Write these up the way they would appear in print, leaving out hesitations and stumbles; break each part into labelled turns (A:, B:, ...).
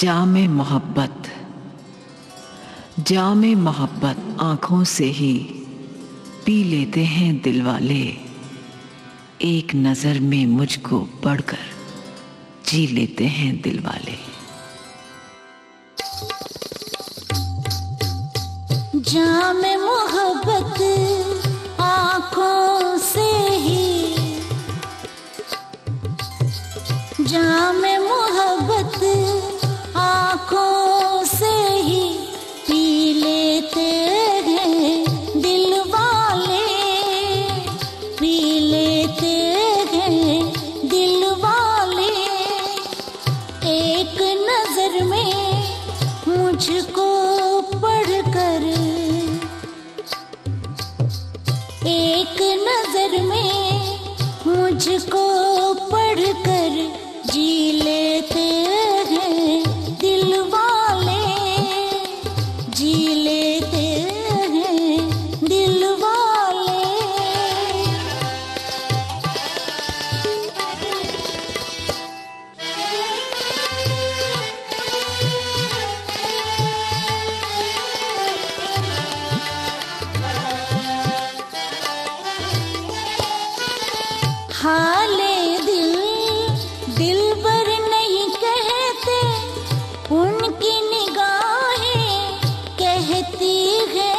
A: जामे मोहब्बत, जामे मोहब्बत आँखों से ही पी लेते हैं दिल वाले। एक नजर में मुझको पढ़कर जी लेते हैं दिल वाले।
B: जामे मोहब्बत आँखों से ही, जामे मोहब्बत आँखों से ही पी लेते हैं दिल वाले, पी लेते हैं दिल वाले। एक नजर में मुझको पढ़कर, एक नजर में मुझको पढ़कर जी लेते हैं दिल वाले, जी लेते हैं दिल वाले। हाले दिल दिल भर नहीं कहते, उनकी निगाहें कहती हैं।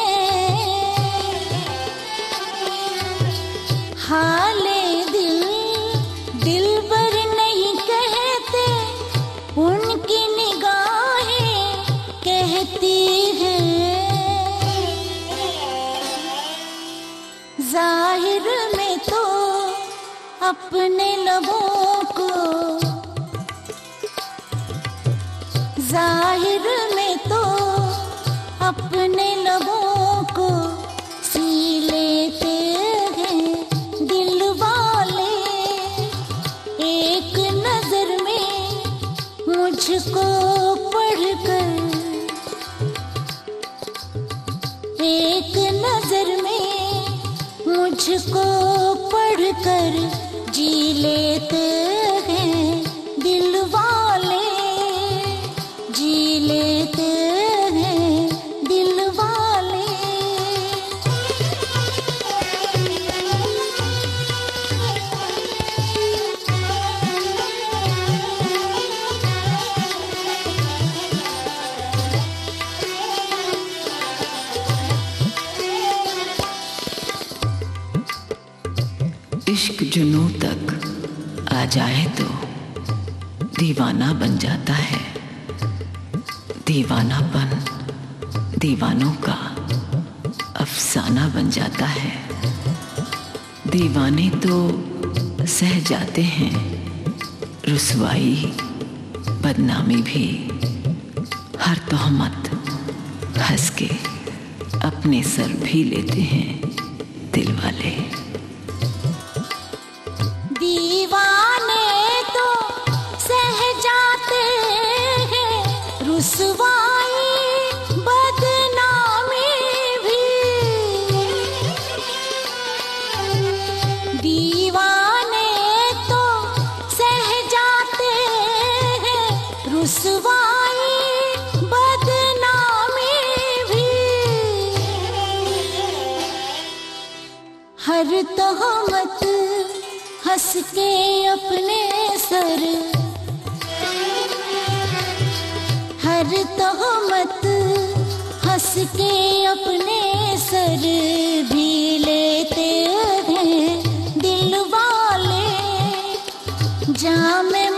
B: हाले दिल दिल भर नहीं कहते, उनकी निगाहें कहती हैं। जाहिर में तो अपने लबों को, जाहिर में तो अपने लबों को सी लेते हैं दिल वाले। एक नजर में मुझको पढ़कर, एक नजर में मुझको पढ़कर जी लेते हैं दिल वाले, जी लेते हैं दिल वाले।
A: इश्क जुनूं तक आ जाए तो दीवाना बन जाता है। दीवानापन दीवानों का अफसाना बन जाता है। दीवाने तो सह जाते हैं रुसवाई बदनामी भी। हर तोहमत हंस के अपने सर भी लेते हैं दिल वाले।
B: दीवाने तो सह जाते हैं रुसवाई बदनामी भी। दीवाने तो सह जाते हैं रुसवाई बदनामी भी। हर तोहमत हंस के अपने सर, हर तोहमत हंस के अपने सर भी लेते हैं दिल वाले। जामे